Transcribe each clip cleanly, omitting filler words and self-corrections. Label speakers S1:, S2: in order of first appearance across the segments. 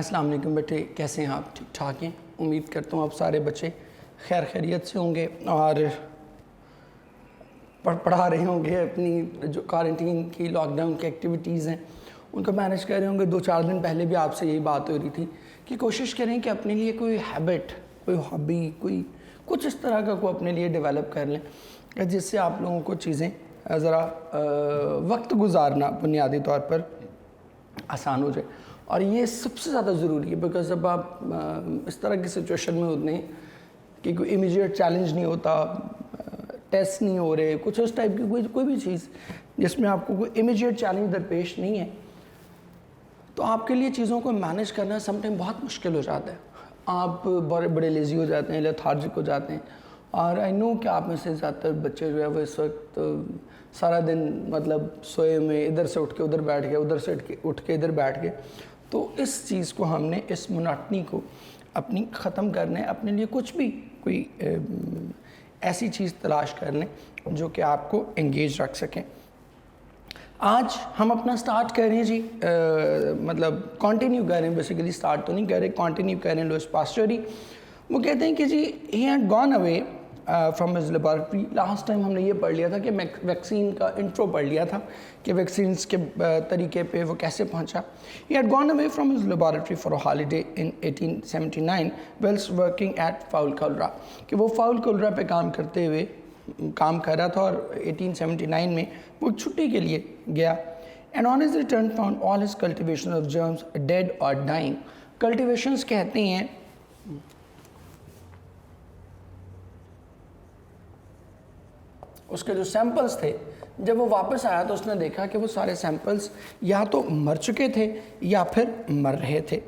S1: السلام علیکم بیٹے، کیسے ہیں آپ؟ ٹھیک ٹھاک ہیں؟ امید کرتا ہوں آپ سارے بچے خیر خیریت سے ہوں گے اور پڑھا رہے ہوں گے اپنی جو کوارنٹین کی لاک ڈاؤن کی ایکٹیویٹیز ہیں ان کو مینیج کر رہے ہوں گے۔ 2-4 دن پہلے بھی آپ سے یہی بات ہو رہی تھی کہ کوشش کریں کہ اپنے لیے کوئی ہیبٹ، کوئی ہابی، کچھ اس طرح کا کوئی اپنے لیے ڈیولپ کر لیں جس سے آپ لوگوں کو چیزیں ذرا وقت گزارنا بنیادی طور پر آسان ہو جائے۔ اور یہ سب سے زیادہ ضروری ہے بیکاز جب آپ اس طرح کی سچویشن میں ہوتے ہیں کہ کوئی امیجیٹ چیلنج نہیں ہوتا، ٹیسٹ نہیں ہو رہے، کچھ اس ٹائپ کی کوئی بھی چیز جس میں آپ کو کوئی امیجیٹ چیلنج درپیش نہیں ہے، تو آپ کے لیے چیزوں کو مینیج کرنا سم ٹائم بہت مشکل ہو جاتا ہے۔ آپ بڑے لیزی ہو جاتے ہیں، لیتھارجک ہو جاتے ہیں۔ اور آئی نو کہ آپ میں سے زیادہ تر بچے جو ہے وہ اس وقت سارا دن مطلب سوئے میں ادھر سے اٹھ کے ادھر بیٹھ گئے، ادھر سے اٹھ کے ادھر بیٹھ گئے۔ تو اس چیز کو ہم نے، اس مناٹنی کو اپنی ختم کرنا ہے، اپنے لیے کچھ بھی کوئی ایسی چیز تلاش کر لیں جو کہ آپ کو انگیج رکھ سکیں۔ آج ہم اپنا سٹارٹ کر رہے ہیں جی، مطلب کنٹینیو کر رہے ہیں، بیسیکلی سٹارٹ تو نہیں کر رہے، کنٹینیو کر رہے ہیں لوئس پاسچر ہی۔ وہ کہتے ہیں کہ جی he had gone away from his laboratory. Last time ہم نے یہ پڑھ لیا تھا کہ ویکسین کا انٹرو پڑھ لیا تھا کہ ویکسینز کے طریقے پہ وہ کیسے پہنچا۔ He had gone away from his laboratory for a holiday in 1879 whilst working at fowl cholera, کہ وہ فاؤل کولرا پہ کام کر رہا تھا اور 1879 میں وہ چھٹی کے لیے گیا۔ And on his return found all his cultivations of germs dead or dying۔ cultivations کہتے ہیں اس کے جو سیمپلز تھے، جب وہ واپس آیا تو اس نے دیکھا کہ وہ سارے سیمپلز یا تو مر چکے تھے یا پھر مر رہے تھے۔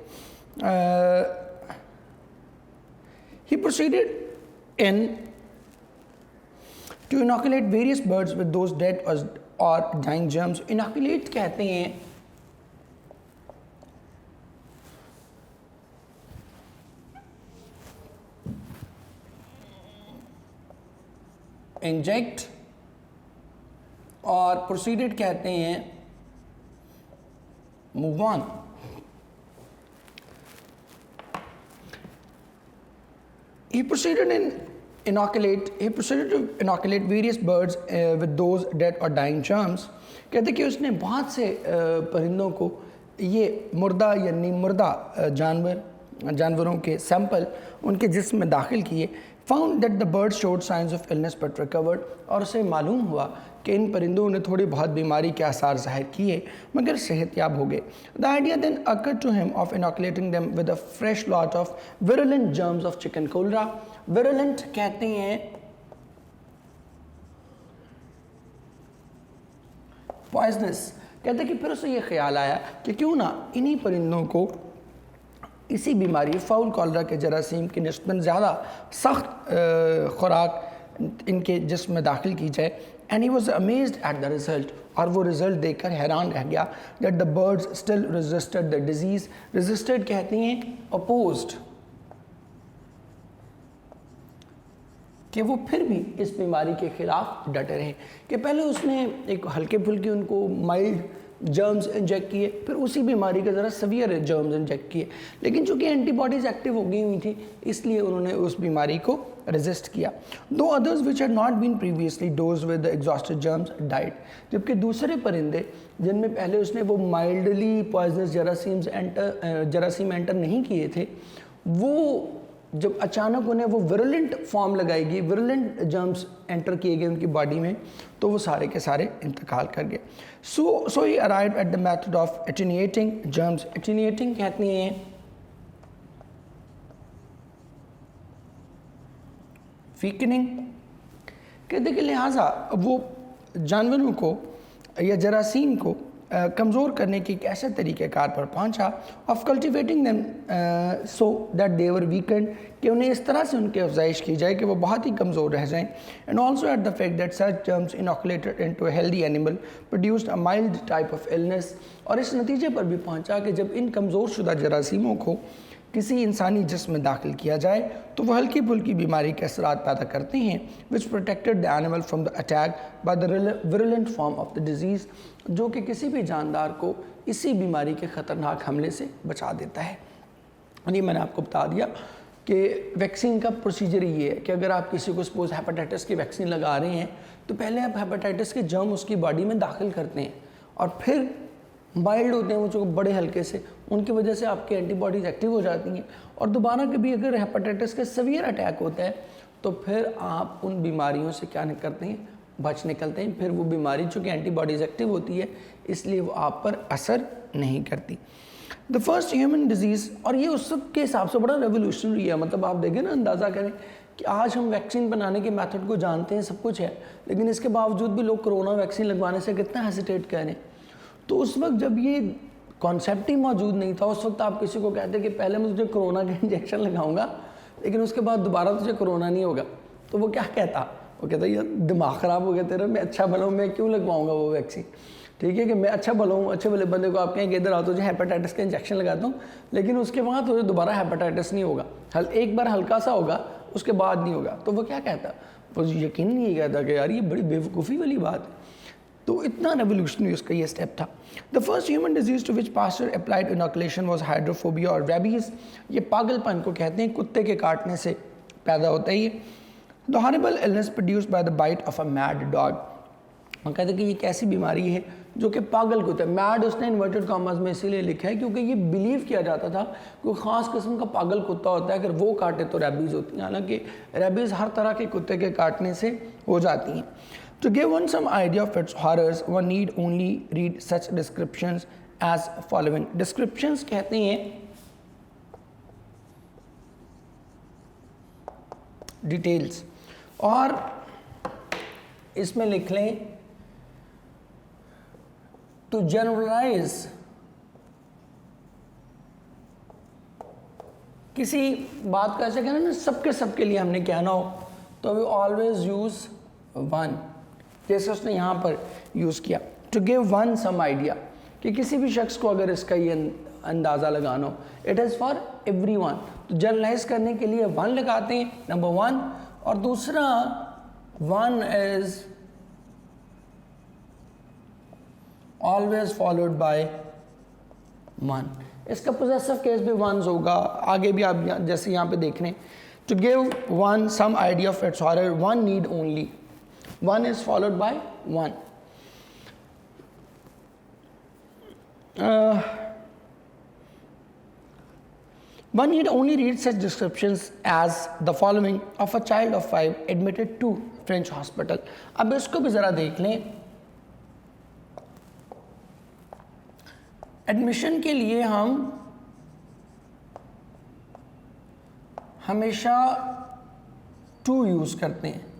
S1: He proceeded to inoculate various birds with those dead or dying germs۔ inoculate کہتے ہیں انجیکٹ، اور proceeded کہتے ہیں move on۔ He proceeded to inoculate various birds with those dead or dying germs۔ کہتے ہیں کہ اس نے بہت سے پرندوں کو یہ مردہ یعنی مردہ جانوروں کے سیمپل ان کے جسم میں داخل کیے۔ found that the birds showed signs of illness but recovered۔ اور اسے معلوم ہوا کہ ان پرندوں نے تھوڑی بہت بیماری کے آثار ظاہر کیے مگر صحت یاب ہو گئے۔ The idea then occurred to him of inoculating them with a fresh lot of virulent germs of chicken cholera۔ virulent کہتے ہیں poisonous۔ کہتے ہیں کہ پھر اسے یہ خیال آیا کہ کیوں نہ انہی پرندوں کو اسی بیماری فاؤل کولرا کے جراثیم کی نسبتاً زیادہ سخت خوراک ان کے جسم میں داخل کی جائے۔ and he was amazed at the result۔ اور وہ رزلٹ دیکھ کر حیران رہ گیا that the birds still resisted the disease۔ resisted کہتے ہیں opposed، کہ وہ پھر بھی اس بیماری کے خلاف ڈٹے رہے۔ کہ پہلے اس نے ایک ہلکے پھلکے ان کو مائلڈ جرمز انجیکٹ کیے، پھر اسی بیماری کے ذرا سیویئر جرمز انجیکٹ کیے، لیکن چونکہ اینٹی باڈیز ایکٹیو ہو گئی ہوئی تھی اس لیے انہوں نے اس بیماری کو ریزسٹ کیا۔ دو others which had not been previously dosed with the exhausted germs died۔ جبکہ دوسرے پرندے جن میں پہلے اس نے وہ مائلڈلی پوائزنس جراثیم انٹر نہیں کیے تھے، وہ جب اچانک انہیں وہ ویرولنٹ فارم لگائی گئی، ویرولنٹ جرمز انٹر کیے گئے ان کی باڈی میں، تو وہ سارے کے سارے انتقال کر گئے۔ So he arrived at the method of attenuating germs۔ attenuating کہتے ہیں weakening۔ کہتے ہیں کہ لہٰذا وہ جانوروں کو یا جراثیم کو کمزور کرنے کی ایک ایسے طریقہ کار پر پہنچا of cultivating them so that they were weakened، کہ انہیں اس طرح سے ان کی افزائش کی جائے کہ وہ بہت ہی کمزور رہ جائیں۔ and also at the fact that such germs inoculated into a healthy animal produced a mild type of illness۔ اور اس نتیجے پر بھی پہنچا کہ جب ان کمزور شدہ جراثیموں کو کسی انسانی جسم میں داخل کیا جائے تو وہ ہلکی پھلکی بیماری کے اثرات پیدا کرتے ہیں which protected the animal from the attack by the virulent form of the disease، جو کہ کسی بھی جاندار کو اسی بیماری کے خطرناک حملے سے بچا دیتا ہے۔ اور یہ میں نے آپ کو بتا دیا کہ ویکسین کا پروسیجر یہ ہے کہ اگر آپ کسی کو سپوز ہیپاٹائٹس کی ویکسین لگا رہے ہیں تو پہلے آپ ہیپاٹائٹس کے جرم اس کی باڈی میں داخل کرتے ہیں اور پھر مائلڈ ہوتے ہیں وہ جو بڑے ہلکے سے، ان کی وجہ سے آپ کے اینٹی باڈیز ایکٹیو ہو جاتی ہیں، اور دوبارہ کبھی اگر ہیپاٹائٹس کا سیویئر اٹیک ہوتا ہے تو پھر آپ ان بیماریوں سے کیا کرتے ہیں، بچ نکلتے ہیں، پھر وہ بیماری چونکہ اینٹی باڈیز ایکٹیو ہوتی ہے اس لیے وہ آپ پر اثر نہیں کرتی۔ دا فرسٹ ہیومن ڈیزیز، اور یہ اس وقت کے حساب سے بڑا ریولوشنری ہے، مطلب آپ دیکھیں نا، اندازہ کریں کہ آج ہم ویکسین بنانے کے میتھڈ کو جانتے ہیں، سب کچھ ہے، لیکن اس کے باوجود بھی لوگ کرونا ویکسین لگوانے سے کتنا ہیسیٹیٹ کر رہے ہیں۔ تو اس وقت جب یہ کانسیپٹ ہی موجود نہیں تھا، اس وقت آپ کسی کو کہتے کہ پہلے میں تجھے کرونا کا انجیکشن لگاؤں گا لیکن اس کے بعد دوبارہ تجھے کرونا نہیں ہوگا، تو وہ کیا کہتا؟ وہ کہتا یار دماغ خراب ہو گیا تیرا، میں اچھا بھلا ہوں، میں کیوں لگواؤں گا وہ ویکسین؟ ٹھیک ہے کہ میں اچھا بھلا ہوں، اچھے بھلے بندے کو آپ کہیں کہ ادھر آؤ تجھے ہیپاٹائٹس کا انجیکشن لگاتا ہوں، لیکن اس کے بعد تجھے دوبارہ ہیپاٹائٹس نہیں ہوگا، ایک بار ہلکا سا ہوگا اس کے بعد نہیں ہوگا، تو وہ کیا کہتا؟ وہ یقین نہیں کہتا کہ یار یہ بڑی بیوقوفی والی بات ہے۔ تو اتنا ریولوشنری اس کا یہ اسٹیپ تھا۔ The first human disease to which Pasteur applied inoculation was hydrophobia اور ریبیز، یہ پاگل پن کو کہتے ہیں، کتے کے کاٹنے سے پیدا ہوتا ہے یہ۔ دا herbal illness produced by the bite of a mad dog، ہم کہتے ہیں کہ یہ ایک ایسی بیماری ہے جو کہ پاگل کتا ہے، میڈ اس نے انورٹڈ کاماز میں اسی لیے لکھا ہے کیونکہ یہ بیلیو کیا جاتا تھا کوئی خاص قسم کا پاگل کتا ہوتا ہے، اگر وہ کاٹے تو ریبیز ہوتی ہیں، حالانکہ ریبیز ہر طرح کے کتے کے کاٹنے سے ہو جاتی ہیں۔ To give one some idea of its horrors, one need only read such descriptions as following۔ descriptions کہتے ہیں ڈیٹیلز، اور اس میں لکھ لیں to generalize، کسی بات کا ایسا کہنا نا سب کے لیے ہم نے کہنا ہو تو we always use one، جیسے اس نے یہاں پر یوز کیا to give one some idea، کہ کسی بھی شخص کو اگر اس کا یہ اندازہ لگانا ہو، it is for everyone، تو جنرلائز کرنے کے لیے one لگاتے ہیں، نمبر ون، اور دوسرا one is always followed by one، اس کا possessive case بھی ones ہوگا، آگے بھی آپ جیسے یہاں پہ دیکھ رہے ہیں to give one some idea of its horror one need only، one is followed by one۔ One need only read such descriptions as the following of a child of 5 admitted to French hospital۔ اب اس کو بھی ذرا دیکھ لیں، admission کے لیے ہم ہمیشہ ٹو یوز کرتے ہیں،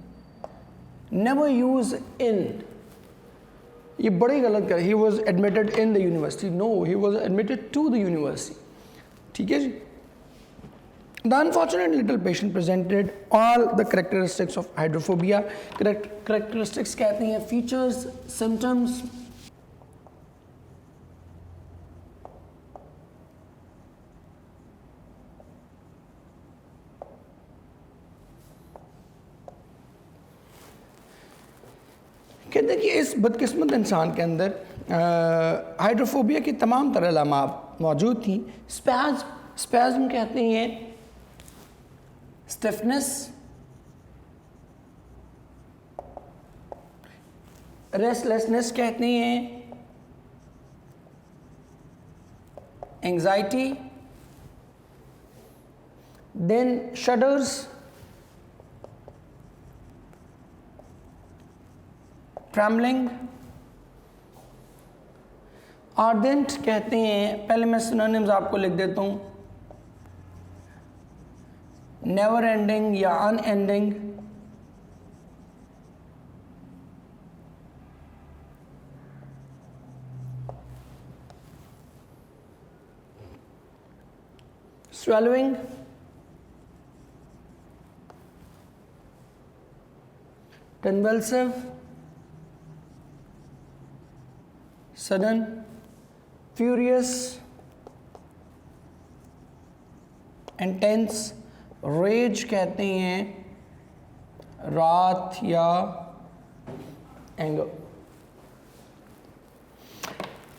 S1: never use in، یہ بڑی غلط کر، he was admitted in the university، no he was admitted to the university، ٹھیک ہے جی۔ The unfortunate little patient presented all the characteristics of hydrophobia، characteristics کہتے ہیں features، symptoms، کہتے ہیں کہ اس بدقسمت انسان کے اندر ہائیڈروفوبیا کی تمام طرح علامات موجود تھیں۔ اسپیزم کہتے ہیں اسٹفنس، ریسٹلیسنس کہتے ہیں اینگزائٹی، دین شڈرز، ٹریملنگ، آرڈنٹ کہتے ہیں، پہلے میں سینونیمز آپ کو لکھ دیتا ہوں، نیور اینڈنگ یا ان ending, swallowing، convulsive، sudden، furious، intense، rage کہتے ہیں wrath یا anger۔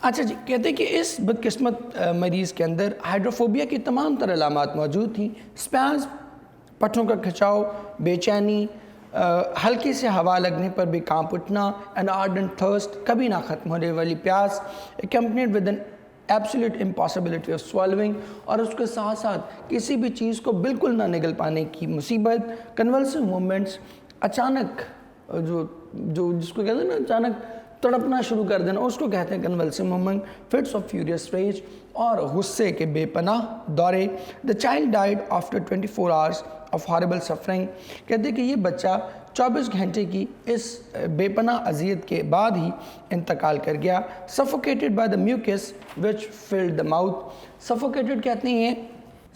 S1: اچھا جی، کہتے ہیں کہ اس بدقسمت مریض کے اندر ہائیڈروفوبیا کی تمام تر علامات موجود تھیں. اسپیاز، پٹھوں کا کھچاؤ، بے چینی، ہلکی سے ہوا لگنے پر بھی کانپ اٹھنا، an ardent thirst، کبھی نہ ختم ہونے والی پیاس، accompanied with an absolute impossibility of swallowing، اور اس کے ساتھ ساتھ کسی بھی چیز کو بالکل نہ نگل پانے کی مصیبت، convulsive movements، اچانک جس کو کہتے ہیں نا اچانک تڑپنا شروع کر دینا، اس کو کہتے ہیں convulsive movement، fits of furious rage، اور غصے کے بے پناہ دورے. The child died after 24 hours of horrible suffering. کہتے ہیں کہ یہ بچہ 24 گھنٹے کی اس بے پناہ اذیت کے بعد ہی انتقال کر گیا. Suffocated by the mucus which filled the mouth. Suffocated کہتے ہیں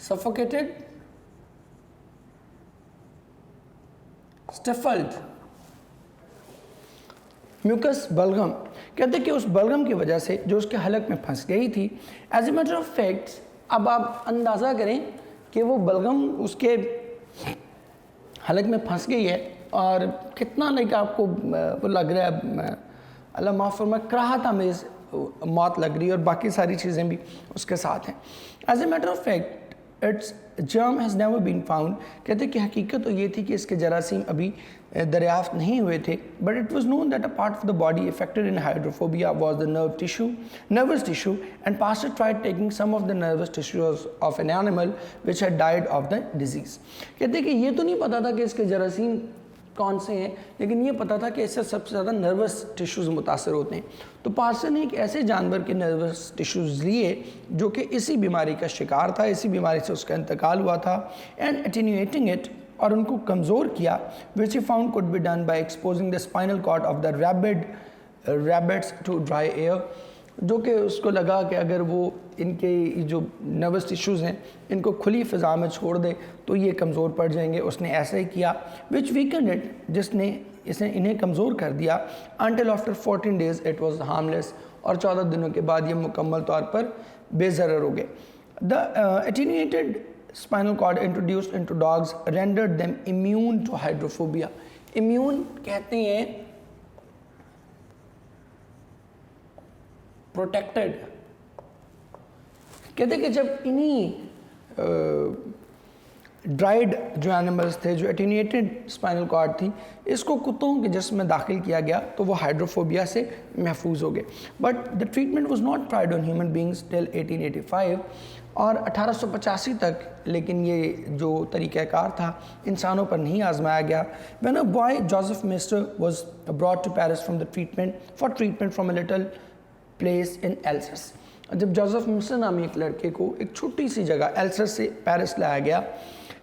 S1: suffocated، stifled، میوکس بلغم، کہتے ہیں کہ اس بلغم کی وجہ سے جو اس کے حلق میں پھنس گئی تھی. As a matter of facts, اب آپ اندازہ کریں کہ وہ بلغم اس کے حلق میں پھنس گئی ہے اور کتنا آپ کو وہ لگ رہا ہے، اللہ معاف فرمائے، کراہت آمیز موت لگ رہی ہے، اور باقی ساری چیزیں بھی اس کے ساتھ ہیں. As a matter of fact its germ has never been found. کہتے ہیں کہ حقیقت تو یہ تھی کہ اس کے جراثیم ابھی دریافت نہیں ہوئے تھے. But it was known that a part of the body affected in hydrophobia was the nervous tissue, and pastor tried taking some of the nervous tissues of an animal which had died of the disease. کہتے ہیں کہ یہ تو نہیں پتا تھا کہ اس کے جراثیم کون سے ہیں، لیکن یہ پتا تھا کہ اس سے سب سے زیادہ نروس ٹیشوز متاثر ہوتے ہیں. تو پارسر نے ایک ایسے جانور کے نروس ٹیشوز لیے جو کہ اسی بیماری کا شکار تھا، اسی بیماری سے اس کا انتقال ہوا تھا، اینڈ اٹینیویٹنگ اٹ، اور ان کو کمزور کیا، which he found could be done by exposing the spinal cord of the rabbits to dry air. جو کہ اس کو لگا کہ اگر وہ ان کے جو نروس ٹیشوز ہیں ان کو کھلی فضا میں چھوڑ دے تو یہ کمزور پڑ جائیں گے. اس نے ایسا ہی کیا، which weakened it، جس نے انہیں کمزور کر دیا. until after 14 days it was harmless، اور 14 دنوں کے بعد یہ مکمل طور پر بے ضرر ہو گئے. The attenuated spinal cord introduced into dogs rendered them immune to hydrophobia. Immune کہتے ہیں پروٹیکٹڈ. کہتے ہیں کہ جب انہی ڈرائیڈ جو اینیملز تھے، جو ایٹینیٹڈ اسپائنل کارڈ تھی، اس کو کتوں کے جسم میں داخل کیا گیا تو وہ ہائیڈروفوبیا سے محفوظ ہو گئے. But the treatment was not tried on human beings till 1885، اور 1885 تک لیکن یہ جو طریقہ کار تھا انسانوں پر نہیں آزمایا گیا. when a boy Joseph Mister was brought to Paris for treatment from a little place in Alsace. جب جوزف مسٹر نامی ایک لڑکے کو ایک چھوٹی سی جگہ ایلسس سے پیرس لایا گیا.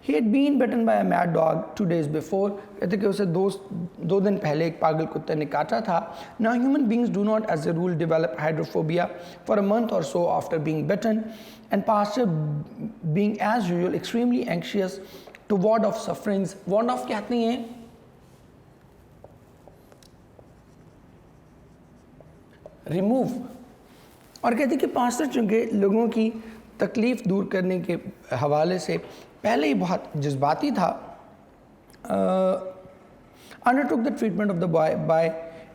S1: he had been bitten by a mad dog 2 days before. کہتے کہ اسے دو دن پہلے ایک پاگل کتے نے کاٹا تھا. now human beings do not as a rule develop hydrophobia for a month or so after being bitten, and pastor being as usual extremely anxious to ward off sufferings. ward off کہتے ہیں remove, اور کہتے ہیں کہ pastor چونکہ لوگوں کی تکلیف دور کرنے کے حوالے سے پہلے ہی بہت جذباتی تھا. undertook the treatment of the boy by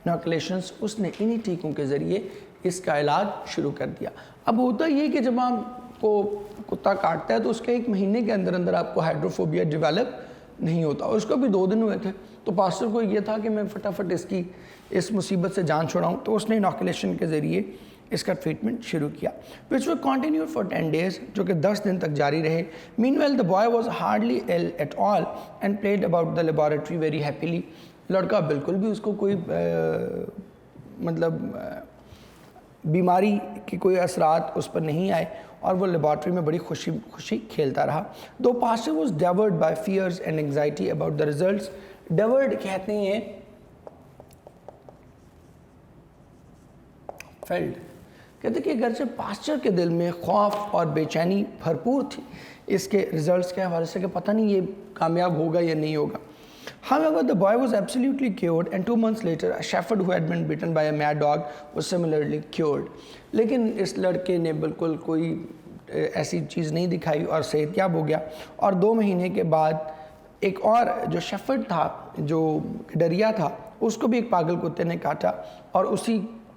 S1: inoculations. اس نے انہی ٹیکوں کے ذریعے اس کا علاج شروع کر دیا. اب ہوتا یہ کہ جب آپ کو کتا کاٹتا ہے تو اس کے 1 مہینے کے اندر اندر آپ کو ہائیڈروفوبیا ڈیولپ نہیں ہوتا، اور اس کو بھی 2 دن ہوئے تھے. تو پاسٹر کو یہ تھا کہ میں فٹافٹ اس مصیبت سے جان چھڑاؤں، تو اس نے انوکولیشن کے ذریعے اس کا ٹریٹمنٹ شروع کیا. which were continued for 10 days، جو کہ 10 دن تک جاری رہے. meanwhile the boy was hardly ill at all and played about the laboratory very happily. لڑکا بالکل بھی اس کو کوئی مطلب بیماری کی کوئی اثرات اس پر نہیں آئے، اور وہ لیبارٹری میں بڑی خوشی کھیلتا رہا. though pastor was devoured by fears and anxiety about the results. devoured کہتے ہیں فیلڈ. کہتے ہیں کہ اگرچہ پاسچر کے دل میں خوف اور بے چینی بھرپور تھی اس کے ریزلٹس کے حوالے سے کہ پتہ نہیں یہ کامیاب ہوگا یا نہیں ہوگا. however the boy was absolutely cured, and 2 months later a shepherd who had been bitten by a mad dog was similarly cured. لیکن اس لڑکے نے بالکل کوئی ایسی چیز نہیں دکھائی اور صحت یاب ہو گیا. اور 2 مہینے کے بعد ایک اور جو شیفرڈ تھا، جو ڈریا تھا، اس کو بھی ایک پاگل کتے نے کاٹا، اور اسی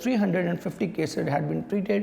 S1: 350 cases had been treated,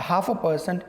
S1: 0.5%,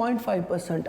S1: 0.5%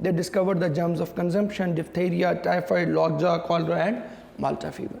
S1: they discovered the germs of consumption, diphtheria, typhoid, lockjaw, cholera and malta fever।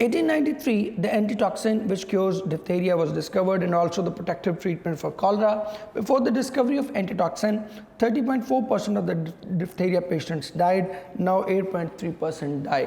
S1: 1893 the antitoxin which cures diphtheria was discovered, and also the protective treatment for cholera. Before the discovery of antitoxin 30.4% of the diphtheria patients died, now 8.3% die।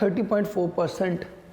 S1: 30.4%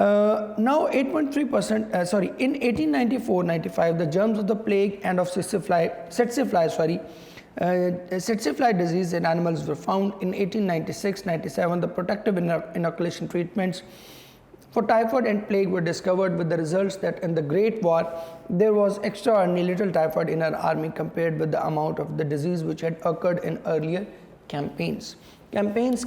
S1: Now 8.3%, in 1894-95 the germs of the plague and of tsetse fly disease in animals were found. In 1896-97 the protective inoculation treatments for typhoid and plague were discovered, with the results that in the Great War there was extraordinarily little typhoid in our army compared with the amount of the disease which had occurred in earlier campaigns। Campaigns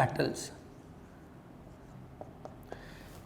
S1: battles।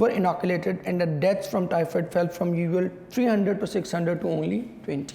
S1: were inoculated, and the deaths from typhoid fell from usual 300 to 600 to only 20।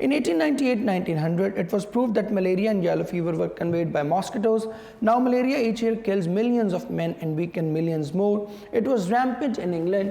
S1: In 1898-1900 it was proved that malaria and yellow fever were conveyed by mosquitoes. Now malaria each year kills millions of men and weakens millions more. It was rampant in England।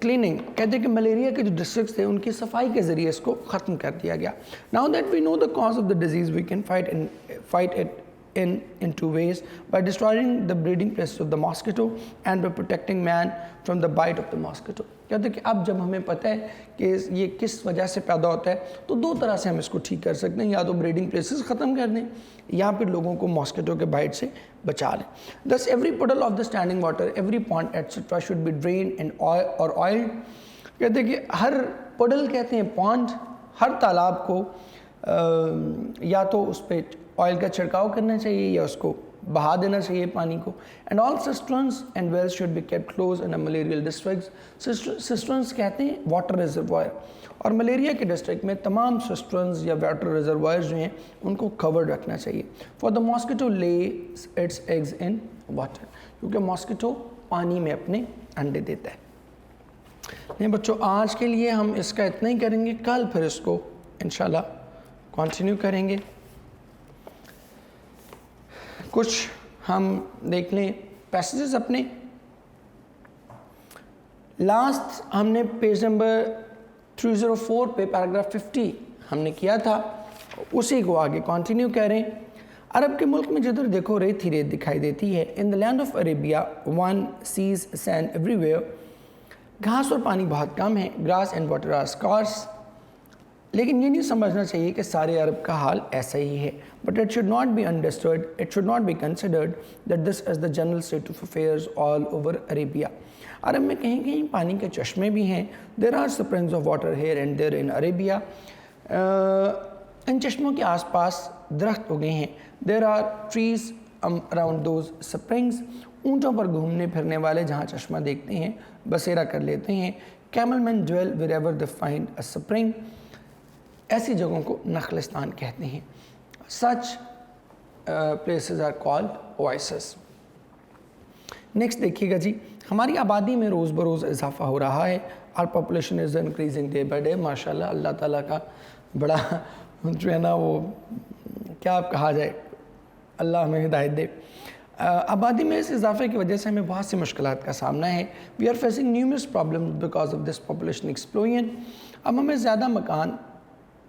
S1: Cleaning, کہتے ہیں کہ malaria کے جو districts تھے ان کی صفائی کے ذریعے اس کو ختم کر دیا گیا. Now that we know the cause of the disease we can fight it in two ways: by destroying the breeding places of the mosquito and by protecting man from the bite of the mosquito. کہتے ہیں کہ اب جب ہمیں پتہ ہے کہ یہ کس وجہ سے پیدا ہوتا ہے تو دو طرح سے ہم اس کو ٹھیک کر سکتے ہیں، یا تو بریڈنگ پلیسز ختم کر دیں یا پھر لوگوں کو ماسکیٹو کے بائٹ سے بچا لیں. Thus every puddle of the standing water, every pond etc. should be drained and or oiled. کہتے ہیں کہ ہر پڈل کہتے ہیں پونڈ، ہر تالاب کو یا تو اس پہ آئل کا چھڑکاؤ کرنا چاہیے یا اس کو بہا دینا چاہیے پانی کو. And all cisterns and wells should be kept closed in malarial districts. Cisterns کہتے ہیں واٹر ریزروائر، اور ملیریا کے ڈسٹرکٹ میں تمام سسٹرنس یا واٹر ریزروائر جو ہیں ان کو کورڈ رکھنا چاہیے. For the mosquito lays its eggs in water, کیونکہ ماسکیٹو پانی میں اپنے انڈے دیتا ہے. نہیں بچوں، آج کے لیے ہم اس کا اتنا ہی کریں گے، کل پھر اس کو انشاءاللہ کنٹینیو کریں گے. کچھ ہم دیکھ لیں پیسیجز اپنے. لاسٹ ہم نے پیج نمبر 304 پہ پیراگراف 50 ہم نے کیا تھا، اسی کو آگے کنٹینیو کریں. عرب کے ملک میں جدھر دیکھو ریت ہی ریت دکھائی دیتی ہے. In the land of Arabia one sees sand everywhere. گھاس اور پانی بہت کم ہے. Grass and water are scarce. لیکن یہ نہیں سمجھنا چاہیے کہ سارے عرب کا حال ایسا ہی ہے. But it should not be understood, it should not be considered that this is the general state of affairs all over Arabia. عرب میں کہیں کہیں پانی کے چشمے بھی ہیں. There are springs of water here and there in Arabia. ان چشموں کے آس پاس درخت اگے ہیں. There are trees around those springs. اونٹوں پر گھومنے پھرنے والے جہاں چشمہ دیکھتے ہیں بسیرا کر لیتے ہیں. Camel men dwell wherever they find a spring. ایسی جگہوں کو نخلستان کہتے ہیں. Such places are called oases. Next دیکھیے گا جی، ہماری آبادی میں روز بروز اضافہ ہو رہا ہے. Our population is increasing day by day. ماشاءاللہ اللہ تعالیٰ کا بڑا جو ہے نا وہ کیا کہا جائے، اللہ ہمیں ہدایت دے. آبادی میں اس اضافے کی وجہ سے ہمیں بہت سی مشکلات کا سامنا ہے. We are facing numerous problems because of this population explosion. اب ہمیں زیادہ مکان،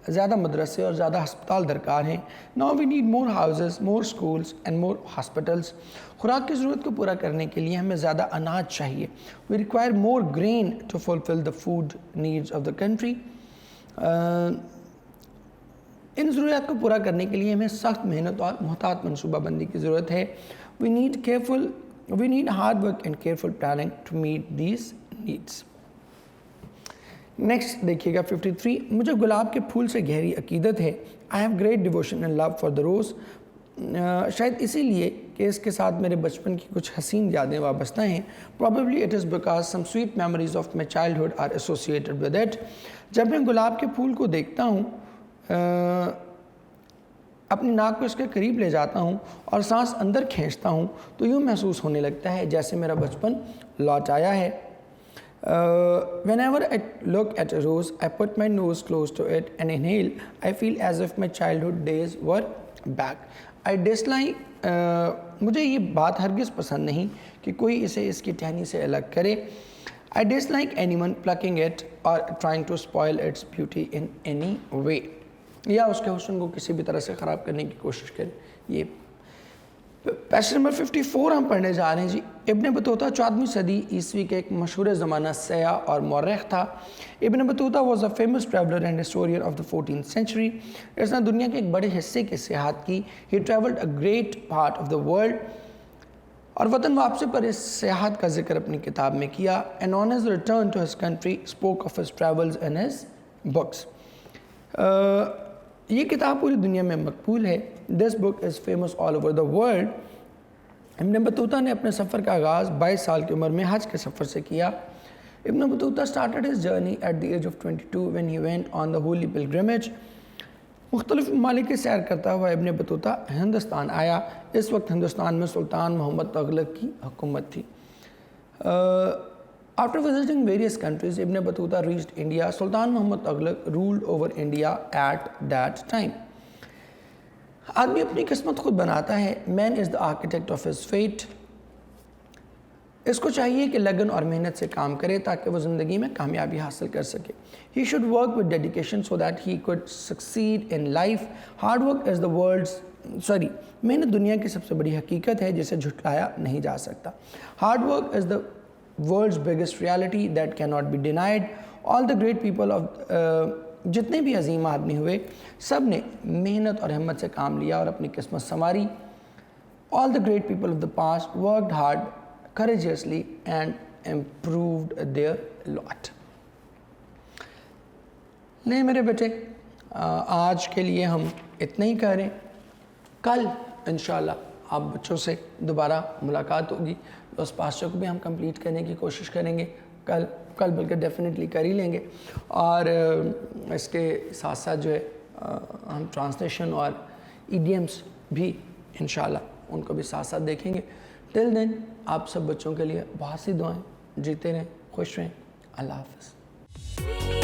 S1: زیادہ مدرسے اور زیادہ ہسپتال درکار ہیں. Now we need more houses, more schools and more hospitals. خوراک کی ضرورت کو پورا کرنے کے لیے ہمیں زیادہ اناج چاہیے. We require more grain to fulfill the food needs of the country. ان ضروریات کو پورا کرنے کے لیے ہمیں سخت محنت اور محتاط منصوبہ بندی کی ضرورت ہے. We need hard work and careful planning to meet these needs. Next دیکھیے گا 53. مجھے گلاب کے پھول سے گہری عقیدت ہے. I have great devotion and love for the rose. شاید اسی لیے کہ اس کے ساتھ میرے بچپن کی کچھ حسین یادیں وابستہ ہیں. Probably it is because some sweet memories of my childhood are associated with it. جب میں گلاب کے پھول کو دیکھتا ہوں، اپنی ناک کو اس کے قریب لے جاتا ہوں اور سانس اندر کھینچتا ہوں تو یوں محسوس ہونے لگتا ہے جیسے میرا بچپن لوٹ آیا ہے. Whenever I look at a rose, I put my nose close to it and inhale. I feel as if my childhood days were back. I dislike مجھے یہ بات ہرگز پسند نہیں کہ کوئی اسے اس کی ٹہنی سے الگ کرے. I dislike anyone plucking it or trying to spoil its beauty in any way. یا اس کے حسن کو کسی بھی طرح سے خراب کرنے کی کوشش کرے. یہ پیج نمبر 54 ہم پڑھنے جا رہے ہیں جی. ابن بطوطہ 14ویں صدی عیسوی کے ایک مشہور زمانہ سیاح اور مورخ تھا. ابن Battuta was a famous traveler and historian of the 14th century. اس نے دنیا کے ایک بڑے حصے کی سیاحت کی. He traveled a great part of the world. اور وطن واپسی پر اس سیاحت کا ذکر اپنی کتاب میں کیا. And on his return to his country spoke of his travels in his books. یہ کتاب پوری دنیا میں مقبول ہے. This book is famous all over the world. ابن بطوطہ نے اپنے سفر کا آغاز 22 سال کی عمر میں حج کے سفر سے کیا. ابن Battuta started his journey at the age of 22 when he went on the holy pilgrimage. مختلف ممالک کی سیر کرتا ہوا ابن بطوطہ ہندوستان آیا. اس وقت ہندوستان میں سلطان محمد تغلق کی حکومت تھی. After visiting various countries, Ibn Battuta reached India. Sultan Muhammad Tughlaq ruled over India at that time. آدمی اپنی قسمت خود بناتا ہے. Man is the architect of his fate. اس کو چاہیے کہ لگن اور محنت سے کام کرے تاکہ وہ زندگی میں کامیابی حاصل کر سکے. He should work with dedication so that he could succeed in life. Hard work is the محنت دنیا کی سب سے بڑی حقیقت ہے جسے جھٹلایا نہیں جا سکتا. Hard work is the world's biggest reality that cannot be denied. All the great people جتنے بھی عظیم آدمی ہوئے سب نے محنت اور ہمت سے کام لیا اور اپنی قسمت سنواری. All the great people of the past worked hard, courageously and improved their lot. نہیں میرے بیٹے، آج کے لیے ہم اتنا ہی کہہ رہے ہیں. کل انشاءاللہ آپ بچوں سے دوبارہ ملاقات ہوگی. اس پاسچر کو بھی ہم کمپلیٹ کرنے کی کوشش کریں گے کل بلکہ ڈیفینیٹلی کر ہی لیں گے. اور اس کے ساتھ ساتھ جو ہے ہم ٹرانسلیشن اور ایڈیمس بھی انشاءاللہ ان کو بھی ساتھ ساتھ دیکھیں گے. ٹل دین آپ سب بچوں کے لیے بہت سی دعائیں. جیتے رہیں، خوش رہیں. اللہ حافظ.